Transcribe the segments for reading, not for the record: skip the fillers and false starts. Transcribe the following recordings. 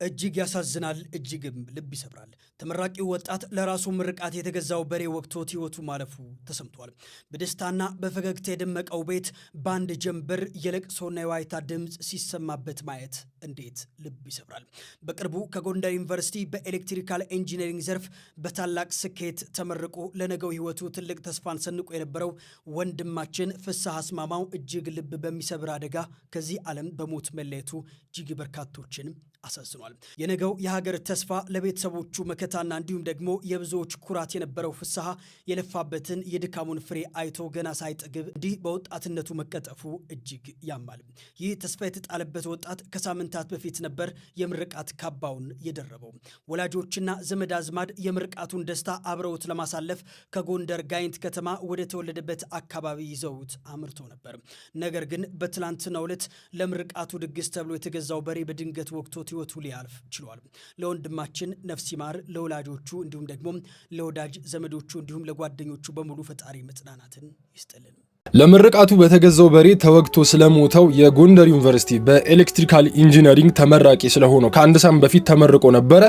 እጅግ ያሳዝናል እጅግም ልብ ይሰብራል። ተመራቂው ወጣት ለራሱ ምርቃት የተገዛው በሬ ወቅቶት ህይወቱ ማለፉ ተሰምቷል። በደስታና በፈገግታ የደመቀው ቤት በአንድ ጀንበር የለቅሶና የዋይታ ድምፅ ሲሰማበት ማየት እንዴት ልብ ይሰብራል። በቅርቡ ከጎንደር ዩኒቨርሲቲ በኤሌክትሪካል ኢንጂነሪንግ ዘርፍ በታላቅ ስኬት ተመርቆ ለነገው ህይወቱ ትልቅ ተስፋን ሰንቆ የነበረው ወንድማችን ፍስሐ አስማማው እጅግ ልብ በሚሰብር አደጋ ከዚህ ዓለም በሞት መለየቱ እጅግ በርካቶችን አሳዝኗል። የነገው የሀገር ተስፋ ለቤተሰቦቹ መከታና እንዲሁም ደግሞ የብዙዎች ኩራት የነበረው ፍስሐ የለፋበትን የድካሙን ፍሬ አይቶ ገና ሳይጠግብ እንዲህ በወጣትነቱ መቀጠፉ እጅግ ያማል። ይህ ተስፋ የተጣለበት ወጣት ከሳምንታት በፊት ነበር የምርቃት ካባውን የደረበው። ወላጆችና ዘመድ አዝማድ የምርቃቱን ደስታ አብረውት ለማሳለፍ ከጎንደር ጋይንት ከተማ ወደ ተወለደበት አካባቢ ይዘውት አምርቶ ነበር። ነገር ግን በትላንትናው ዕለት ለምርቃቱ ድግስ ተብሎ የተገዛው በሬ በድንገት ወቅቶት ህይወቱ ሊያልፍ ችሏል። ለወንድማችን ነፍስ ይማር፣ ለወላጆቹ እንዲሁም ደግሞ ለወዳጅ ዘመዶቹ እንዲሁም ለጓደኞቹ በሙሉ ፈጣሪ መጽናናትን ይስጥልን። ለምርቃቱ በተገዛው በሬ ተወግቶ ስለሞተው የጎንደር ዩኒቨርሲቲ በኤሌክትሪካል ኢንጂነሪንግ ተመራቂ ስለሆነው ከአንድ ሳምንት በፊት ተመርቆ ነበረ።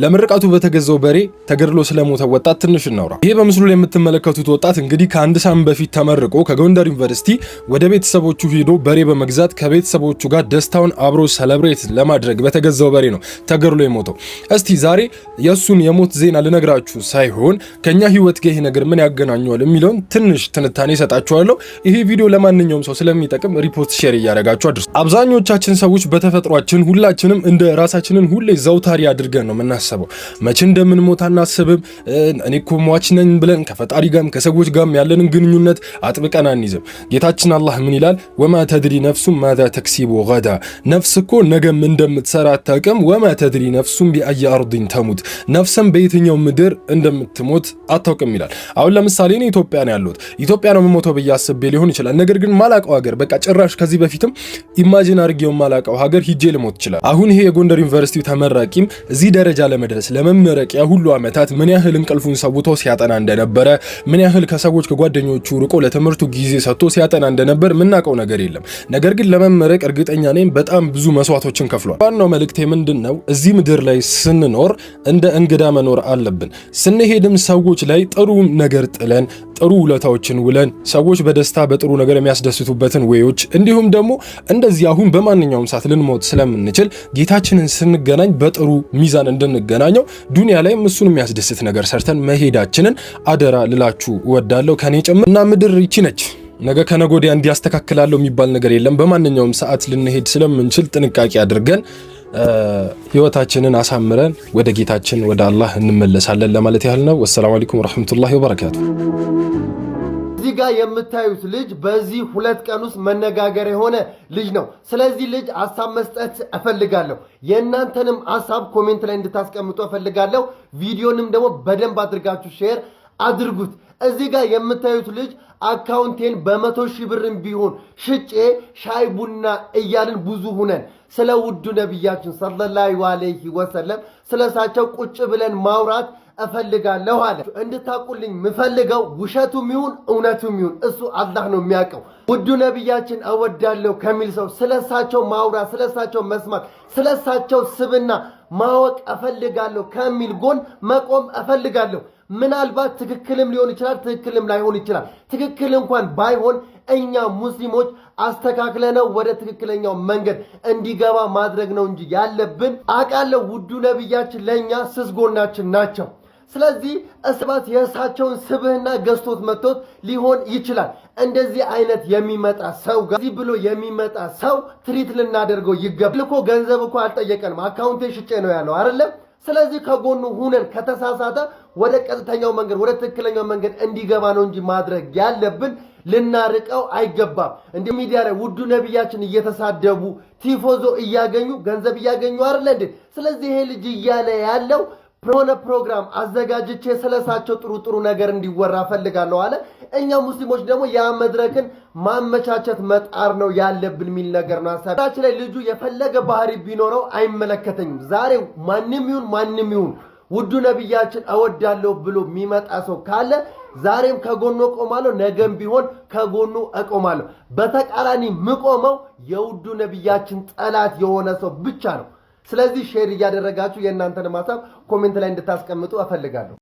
ለምርቃቱ በተገዛው በሬ ተገድሎ ስለሞተው ወጣት ትንሽ እናውራ። ይሄ በምስሉ ላይ የምትመለከቱት ወጣት እንግዲህ ከአንድ ሳምንት በፊት ተመርቆ ከጎንደር ዩኒቨርሲቲ ወደ ቤተሰቦቹ ሄዶ በሬ በመግዛት ከቤተሰቦቹ ጋር ደስታውን አብሮ ሰለብሬት ለማድረግ በተገዛው በሬ ነው ተገድሎ የሞተው። እስቲ ዛሬ የሱን የሞት ዜና ልነግራችሁ ሳይሆን ከኛ ህይወት ጋር ይሄ ነገር ምን ያገናኘዋል የሚለውን ትንሽ ትንታኔ ሰጣችኋለሁ። ይሄ ቪዲዮ ለማንኛውም ሰው ስለሚጠቅም ሪፖርት ሼር እያደረጋችሁ አድርሱ። አብዛኞቻችን ሰዎች በተፈጥሯችን ሁላችንም እንደ ራሳችንን ሁሌ ዘውታሪ አድርገን ነው የምናስበው። መቼ እንደምንሞት አናስብም። እኔ እኮ ሟች ነኝ ብለን ከፈጣሪ ጋርም ከሰዎች ጋርም ያለንን ግንኙነት አጥብቀን አንይዝም። ጌታችን አላህ ምን ይላል? ወማ ተድሪ ነፍሱም ማዛ ተክሲቡ ገዳ፣ ነፍስ እኮ ነገም እንደምትሰራ አታውቅም። ወማ ተድሪ ነፍሱም ቢአይ አርዲን ተሙት፣ ነፍስም በየትኛው ምድር እንደምትሞት አታውቅም ይላል። አሁን ለምሳሌ እኔ ኢትዮጵያ ነው ያለሁት። ኢትዮጵያ ነው የምሞተው ብዬ አስቤ ሊሆን ይችላል። ነገር ግን ማላቀው ሀገር በቃ ጭራሽ ከዚህ በፊትም ኢማጂን አድርጌው ማላቀው ሀገር ሂጄ ልሞት ይችላል። አሁን ይሄ የጎንደር ዩኒቨርሲቲ ተመራቂም እዚህ ደረጃ ለመድረስ ለመመረቂያ ሁሉ አመታት ምን ያህል እንቅልፉን ሰውቶ ሲያጠና እንደነበረ፣ ምን ያህል ከሰዎች ከጓደኞቹ ርቆ ለትምህርቱ ጊዜ ሰጥቶ ሲያጠና እንደነበር ምናቀው ነገር የለም። ነገር ግን ለመመረቅ እርግጠኛ ነኝ በጣም ብዙ መስዋዕቶችን ከፍሏል። ዋናው መልእክቴ ምንድነው? እዚህ ምድር ላይ ስንኖር እንደ እንግዳ መኖር አለብን። ስንሄድም ሰዎች ላይ ጥሩ ነገር ጥለን ጥሩ ውለታዎችን ውለን ሰዎች በደስታ በጥሩ ነገር የሚያስደስቱበትን ወዮች እንዲሁም ደግሞ እንደዚህ አሁን በማንኛውም ሰዓት ልንሞት ስለምንችል ጌታችንን ስንገናኝ በጥሩ ሚዛን እንድንገናኘው ዱንያ ላይ እሱን የሚያስደስት ነገር ሰርተን መሄዳችንን አደራ ልላችሁ እወዳለሁ። ከኔ ጭምር እና ምድር ይቺ ነች። ነገ ከነጎዲያ እንዲያስተካክላለሁ የሚባል ነገር የለም። በማንኛውም ሰዓት ልንሄድ ስለምንችል ጥንቃቄ አድርገን ህይወታችንን አሳምረን ወደ ጌታችን ወደ አላህ እንመለሳለን ለማለት ያህል ነው። ወሰላሙ አለይኩም ወራህመቱላሂ ወበረካቱ። እዚህ ጋር የምታዩት ልጅ በዚህ 2 ቀን ውስጥ መነጋገር የሆነ ልጅ ነው። ስለዚህ ልጅ ሐሳብ መስጠት እፈልጋለሁ። የእናንተንም ሐሳብ ኮሜንት ላይ እንድታስቀምጡ እፈልጋለሁ። ቪዲዮንም ደግሞ በደንብ አድርጋችሁ ሼር አድርጉት። እዚህ ጋር የምታዩት ልጅ አካውንቴን በ100,000 ብርም ቢሆን ሽጬ ሻይ ቡና እያልን ብዙ ሁነን ስለ ውዱ ነብያችን ሰለላሁ ዐለይሂ ወሰለም ስለሳቸው ቁጭ ብለን ማውራት እፈልጋለሁ አለ። እንድታቁልኝ ምፈልገው ውሸቱም ይሁን እውነቱም ይሁን እሱ አላህ ነው የሚያውቀው። ውዱ ነብያችን እወዳለሁ ከሚል ሰው ስለሳቸው ማውራት፣ ስለሳቸው መስማት፣ ስለሳቸው ስብና ማወቅ እፈልጋለሁ ከሚል ጎን መቆም እፈልጋለሁ። ምናልባት ትክክልም ሊሆን ይችላል፣ ትክክልም ላይሆን ይችላል። ትክክል እንኳን ባይሆን እኛ ሙስሊሞች አስተካክለነው ወደ ትክክለኛው መንገድ እንዲገባ ማድረግ ነው እንጂ ያለብን። አውቃለሁ ውዱ ነብያችን ለኛ ስስ ጎናችን ናቸው። ስለዚህ እስባት የእሳቸውን ስብህና ገዝቶት መጥቶት ሊሆን ይችላል። እንደዚህ አይነት የሚመጣ ሰው እዚህ ብሎ የሚመጣ ሰው ትሪት ልናደርገው ይገባል። ልኮ ገንዘብ እኮ አልጠየቀንም፣ አካውንቴ ሽጬ ነው ያለው አይደለም። ስለዚህ ከጎኑ ሁነን ከተሳሳተ ወደ ቀጥተኛው መንገድ ወደ ትክክለኛው መንገድ እንዲገባ ነው እንጂ ማድረግ ያለብን ልናርቀው አይገባም። እንደ ሚዲያ ላይ ውዱ ነብያችን እየተሳደቡ ቲፎዞ እያገኙ ገንዘብ እያገኙ አይደል እንዴ? ስለዚህ ይሄ ልጅ እያለ ያለው ሆነ ፕሮግራም አዘጋጅቼ ስለሳቸው ጥሩ ነገር እንዲወራ ፈልጋለሁ አለ። እኛ ሙስሊሞች ደግሞ ያ መድረክን ማመቻቸት መጣር ነው ያለብን ሚል ነገር ነው። አሳታች ላይ ልጁ የፈለገ ባህሪ ቢኖረው አይመለከተኝም። ዛሬ ማንንም ይሁን ውዱ ነብያችን እወዳለሁ ብሎ የሚመጣ ሰው ካለ ዛሬም ከጎኑ እቆማለሁ፣ ነገም ቢሆን ከጎኑ እቆማለሁ። በተቃራኒ ምቆመው የውዱ ነብያችን ጠላት የሆነ ሰው ብቻ ነው። ስለዚህ ሼር እያደረጋችሁ የእናንተንም ሀሳብ ኮሜንት ላይ እንድታስቀምጡ እፈልጋለሁ።